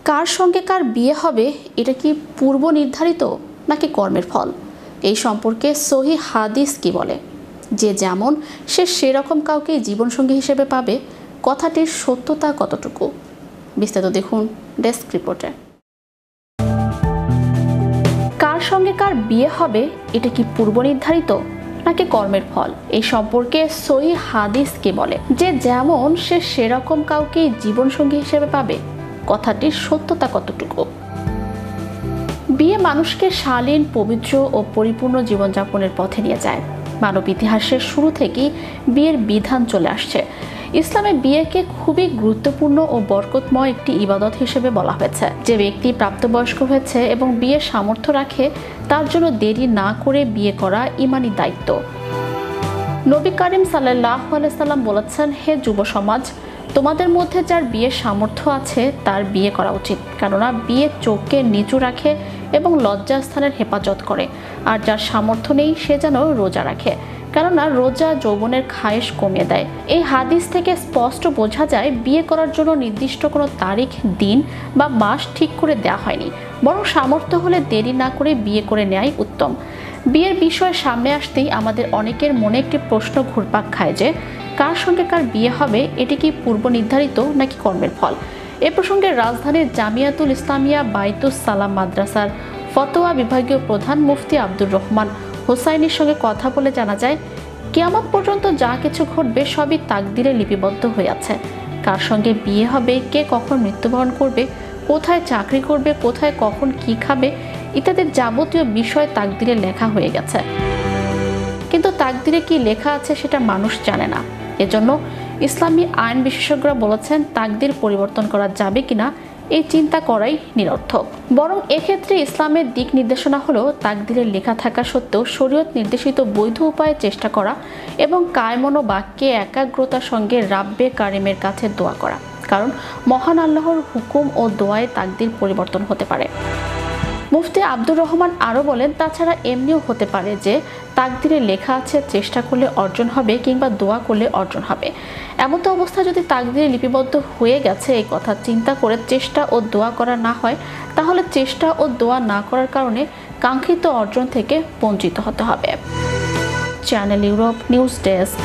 কার সঙ্গে কার বিয়ে হবে এটা কি পূর্ব নির্ধারিত নাকি কর্মের ফল? এই সম্পর্কে সহি হাদিস কি বলে? যে যেমন সে সেরকম কাউকেই জীবনসঙ্গী হিসেবে পাবে, কথাটির সত্যতা কতটুকু? বিস্তারিত দেখুন ডেস্ক রিপোর্টে। কার সঙ্গে কার বিয়ে হবে এটা কি পূর্ব নির্ধারিত নাকি কর্মের ফল? এই সম্পর্কে সহি হাদিস কি বলে? যে যেমন সে সেরকম কাউকেই জীবনসঙ্গী হিসেবে পাবে, কথাটির সত্যতা কতটুকু? বিয়ে মানুষকে শালীন, পবিত্র ও পরিপূর্ণ জীবনযাপনের পথে নিয়ে যায়। মানব ইতিহাসের শুরু থেকেই বিয়ের বিধান চলে আসছে। ইসলামে বিয়েকে খুবই গুরুত্বপূর্ণ ও বরকতময় একটি ইবাদত হিসেবে বলা হয়েছে। যে ব্যক্তি প্রাপ্তবয়স্ক হয়েছে এবং বিয়ের সামর্থ্য রাখে, তার জন্য দেরি না করে বিয়ে করা ঈমানি দায়িত্ব। নবী করিম সাল্লাল্লাহু আলাইহি সাল্লাম বলেছেন, হে যুব সমাজ, তোমাদের মধ্যে যার বিয়ের সামর্থ্য আছে তার বিয়ে করা উচিত, কেননা বিয়ে চোখকে নিচু রাখে এবং লজ্জাস্থানের হেফাজত করে। আর যার সামর্থ্য নেই সে যেন রোজা রাখে, কেননা রোজা যৌবনের খায়েশ কমিয়ে দেয়। এই হাদিস থেকে স্পষ্ট বোঝা যায় বিয়ে করার জন্য নির্দিষ্ট কোনো তারিখ, দিন বা মাস ঠিক করে দেওয়া হয়নি, বরং সামর্থ্য হলে দেরি না করে বিয়ে করে নেওয়াই উত্তম। বিয়ের বিষয় সামনে আসতেই আমাদের অনেকের মনে একটি প্রশ্ন ঘুরপাক খায় যে কার সঙ্গে কার বিয়ে হবে এটি কি পূর্ব নির্ধারিত নাকি কর্মের ফল? এ প্রসঙ্গে রাজধানীর জামিয়াতুল ইসলামিয়া বাইতুস সালাম মাদ্রাসার ফতোয়া বিভাগীয় প্রধান মুফতি আব্দুর রহমান হোসাইনির সঙ্গে কথা বলে জানা যায়, কিয়ামত পর্যন্ত যা কিছু ঘটবে সবই তাকদিরে লিপিবদ্ধ হয়ে আছে। কার সঙ্গে বিয়ে হবে, কে কখন মৃত্যুবরণ করবে, কোথায় চাকরি করবে, কোথায় কখন কি খাবে ইত্যাদি যাবতীয় বিষয় তাকদিরে লেখা হয়ে গেছে। কিন্তু তাকদিরে কি লেখা আছে সেটা মানুষ জানে না। এজন্য ইসলামী আইন বিশেষজ্ঞরা বলেছেন, তাকদির পরিবর্তন করা যাবে কিনা এই চিন্তা করাই নিরর্থক। বরং এক্ষেত্রে ইসলামের দিক নির্দেশনা হলো তাকদিরে লেখা থাকা সত্ত্বেও শরীয়ত নির্দেশিত বৈধ উপায়ে চেষ্টা করা এবং কায়মন বাক্যে একাগ্রতার সঙ্গে রাব্বে কারিমের কাছে দোয়া করা, কারণ মহান আল্লাহর হুকুম ও দোয়ায় তাকদির পরিবর্তন হতে পারে। মুফতি আব্দুর রহমান আরও বলেন, তাছাড়া এমনিও হতে পারে যে তাকদিরে লেখা আছে চেষ্টা করলে অর্জন হবে কিংবা দোয়া করলে অর্জন হবে। এমন তো অবস্থা যদি তাকদিরে লিপিবদ্ধ হয়ে গেছে এই কথা চিন্তা করে চেষ্টা ও দোয়া করা না হয়, তাহলে চেষ্টা ও দোয়া না করার কারণে কাঙ্ক্ষিত অর্জন থেকে বঞ্চিত হতে হবে। Channel Europe news desk.